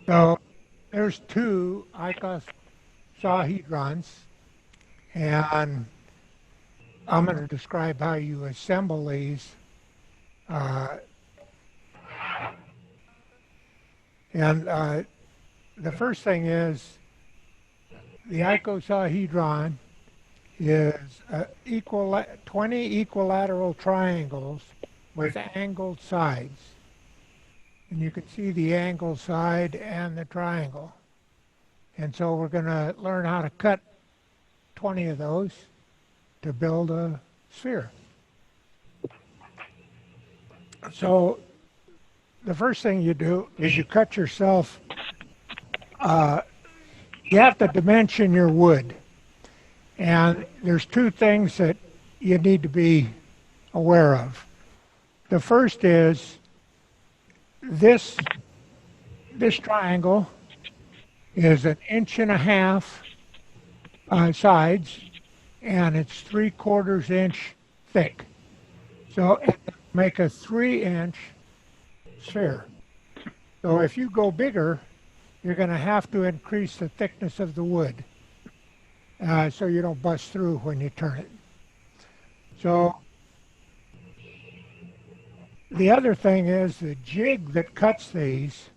So there's two icosahedrons, and I'm going to describe how you assemble these. Uh, and the first thing is the icosahedron is 20 equilateral triangles with angled sides. And you can see the angled side and the triangle. And so we're going to learn how to cut 20 of those to build a sphere. So the first thing you do is you cut yourself, you have to dimension your wood. And there's two things that you need to be aware of. The first is this triangle is 1.5 inches sides, and it's 3/4 inch thick. So it make a 3-inch sphere. So if you go bigger, you're going to have to increase the thickness of the wood so you don't bust through when you turn it. So the other thing is the jig that cuts these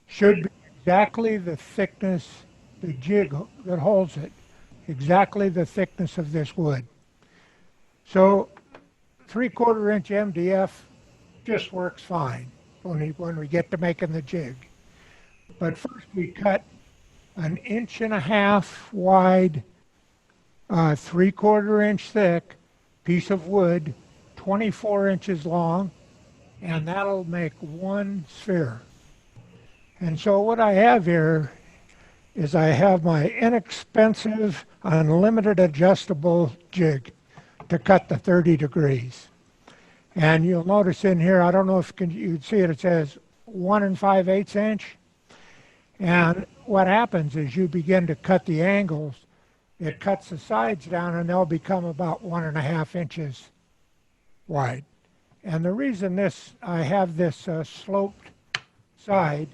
should be exactly the thickness, the jig that holds it, exactly the thickness of this wood. So 3/4 inch MDF just works fine when we get to making the jig. But first we cut 1.5 inch wide, 3/4 inch thick piece of wood, 24 inches long, and that'll make one sphere. And so what I have here is I have my inexpensive, unlimited adjustable jig to cut the 30 degrees. And you'll notice in here, I don't know if you'd see it, it says 1 5/8 inch. And what happens is you begin to cut the angles, it cuts the sides down, and they'll become about 1.5 inches wide. And the reason I have this sloped side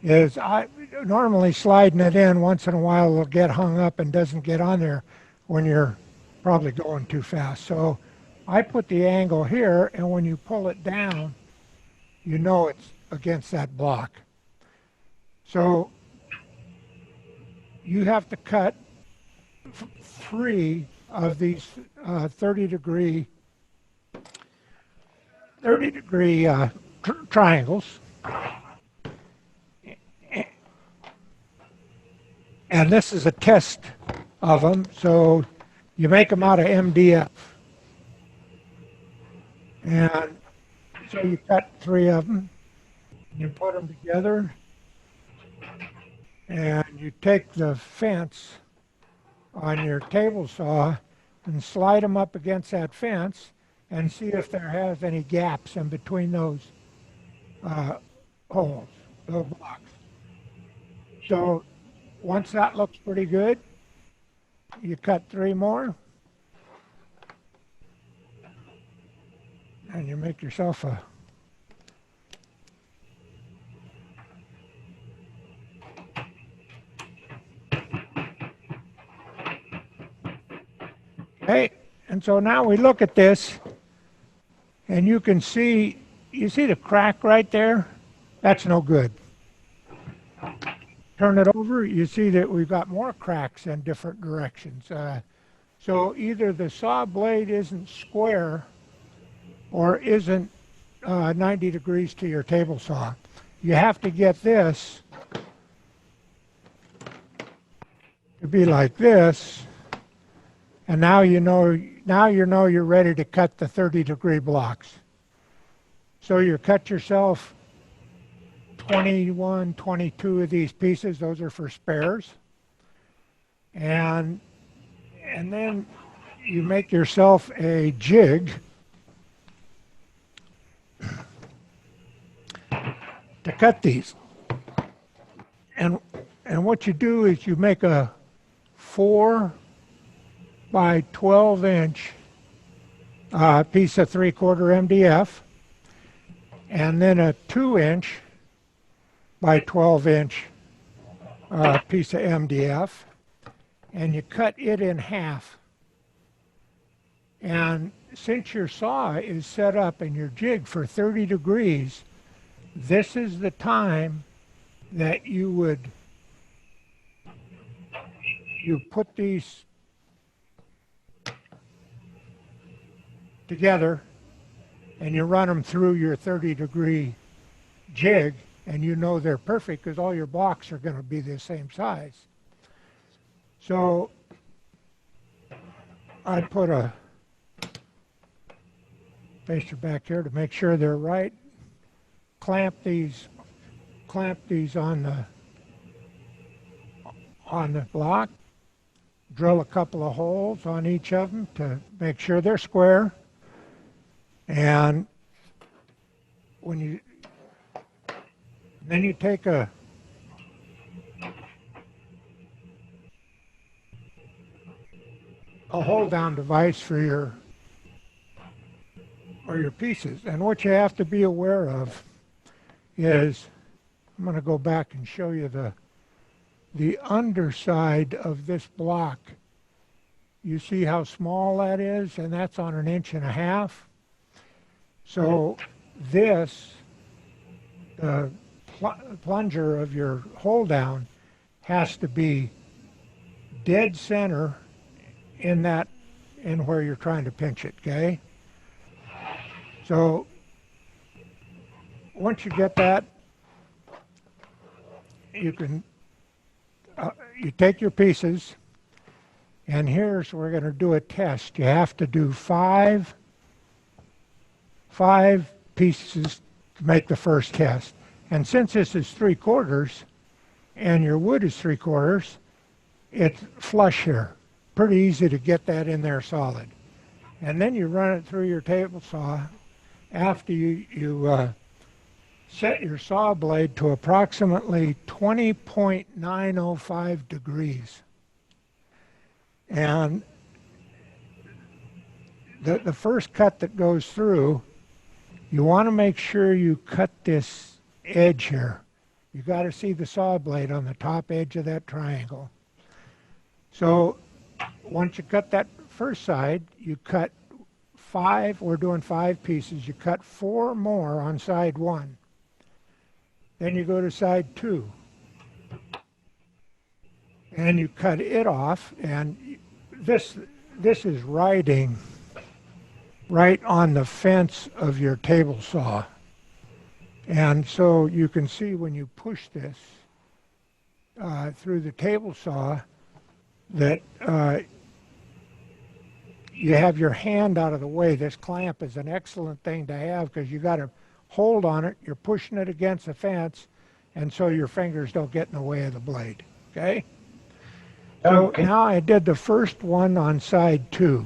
is I normally sliding it in once in a while will get hung up and doesn't get on there when you're probably going too fast. So I put the angle here, and when you pull it down, you know it's against that block. So you have to cut 3 of these 30 degree triangles. And this is a test of them, so you make them out of MDF. And so you cut 3 of them, you put them together, and you take the fence on your table saw and slide them up against that fence and see if there has any gaps in between those holes, those blocks. So once that looks pretty good, you cut 3 more, and you make yourself a okay. And so now we look at this, and you can see, you see the crack right there? That's no good. Turn it over, you see that we've got more cracks in different directions. So either the saw blade isn't square or isn't 90 degrees to your table saw. You have to get this to be like this, and now you know you're ready to cut the 30-degree blocks. So you cut yourself 21, 22 of these pieces. Those are for spares. And then you make yourself a jig to cut these. And what you do is you make a 4 by 12 inch piece of 3/4 MDF, and then a 2 inch by 12 inch piece of MDF, and you cut it in half. And since your saw is set up and your jig for 30 degrees, this is the time that you put these together and you run them through your 30-degree jig, and you know they're perfect because all your blocks are going to be the same size. So I put a spacer back here to make sure they're right. Clamp these on the block. Drill a couple of holes on each of them to make sure they're square. And then you take a hold down device for your pieces. And what you have to be aware of is, I'm going to go back and show you the underside of this block. You see how small that is, and that's on 1.5 inches. So this, the plunger of your hold down has to be dead center in where you're trying to pinch it, okay? So once you get that, you can you take your pieces, and here's we're going to do a test. You have to do five pieces to make the first test. And since this is 3/4 and your wood is 3/4, it's flush here. Pretty easy to get that in there solid. And then you run it through your table saw after you set your saw blade to approximately 20.905 degrees. And the first cut that goes through, you want to make sure you cut this edge here. You got to see the saw blade on the top edge of that triangle. So once you cut that first side, you cut 5, we're doing 5 pieces, you cut 4 more on side 1. Then you go to side 2. And you cut it off, and this is riding right on the fence of your table saw. And so you can see when you push this through the table saw that you have your hand out of the way. This clamp is an excellent thing to have because you got to hold on it. You're pushing it against the fence, and so your fingers don't get in the way of the blade. Okay? So now I did the first one on side 2.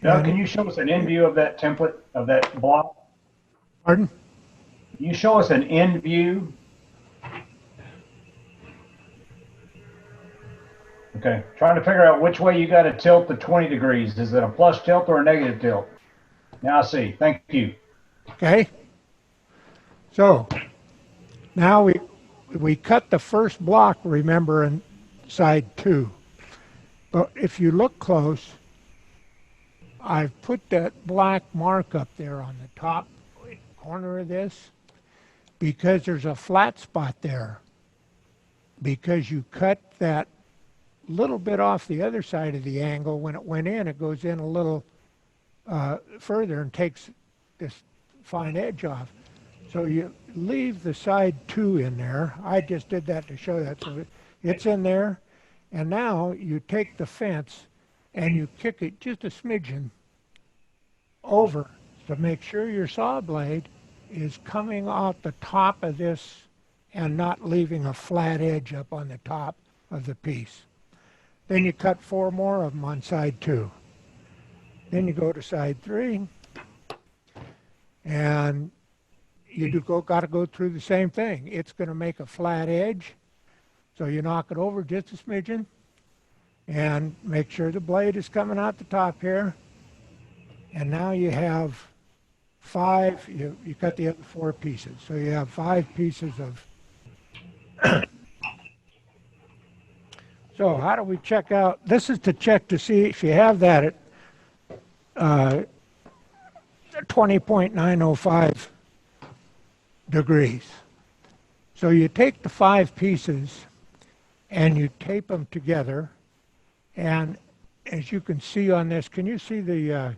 Doug, can you show us an end view of that template, of that block? Pardon? Can you show us an end view? Okay, trying to figure out which way you got to tilt the 20 degrees. Is it a plus tilt or a negative tilt? Now I see. Thank you. Okay. So now we cut the first block, remember, in side 2. But if you look close, I've put that black mark up there on the top corner of this because there's a flat spot there. Because you cut that little bit off the other side of the angle. When it went in, it goes in a little further and takes this fine edge off. So you leave the side 2 in there. I just did that to show that. So it's in there. And now you take the fence and you kick it just a smidgen over to make sure your saw blade is coming out the top of this and not leaving a flat edge up on the top of the piece. Then you cut 4 more of them on side 2. Then you go to side 3, and you got to go through the same thing. It's going to make a flat edge, so you knock it over just a smidgen, and make sure the blade is coming out the top here. And now you have 5. You cut the other 4 pieces, so you have 5 pieces of So how do we check out? This is to check to see if you have that at 20.905 degrees. So you take the 5 pieces and you tape them together. And as you can see on this, can you see the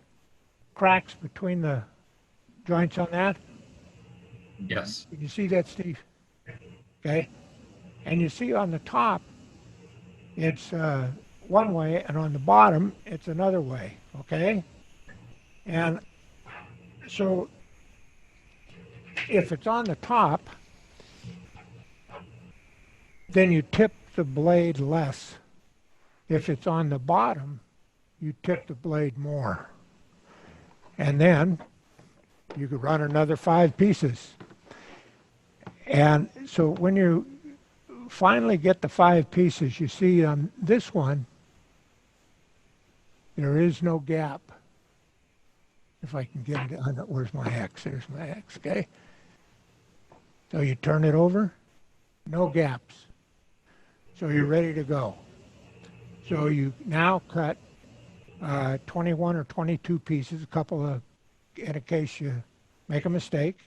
cracks between the joints on that? Yes. Can you see that, Steve? Okay. And you see on the top, it's one way, and on the bottom, it's another way. Okay. And so if it's on the top, then you tip the blade less. If it's on the bottom, you tip the blade more. And then you could run another 5 pieces. And so when you finally get the 5 pieces, you see on this one, there is no gap. If I can get it on, where's my X? There's my X, okay? So you turn it over, no gaps. So you're ready to go. So you now cut 21 or 22 pieces, a couple of, in case you make a mistake.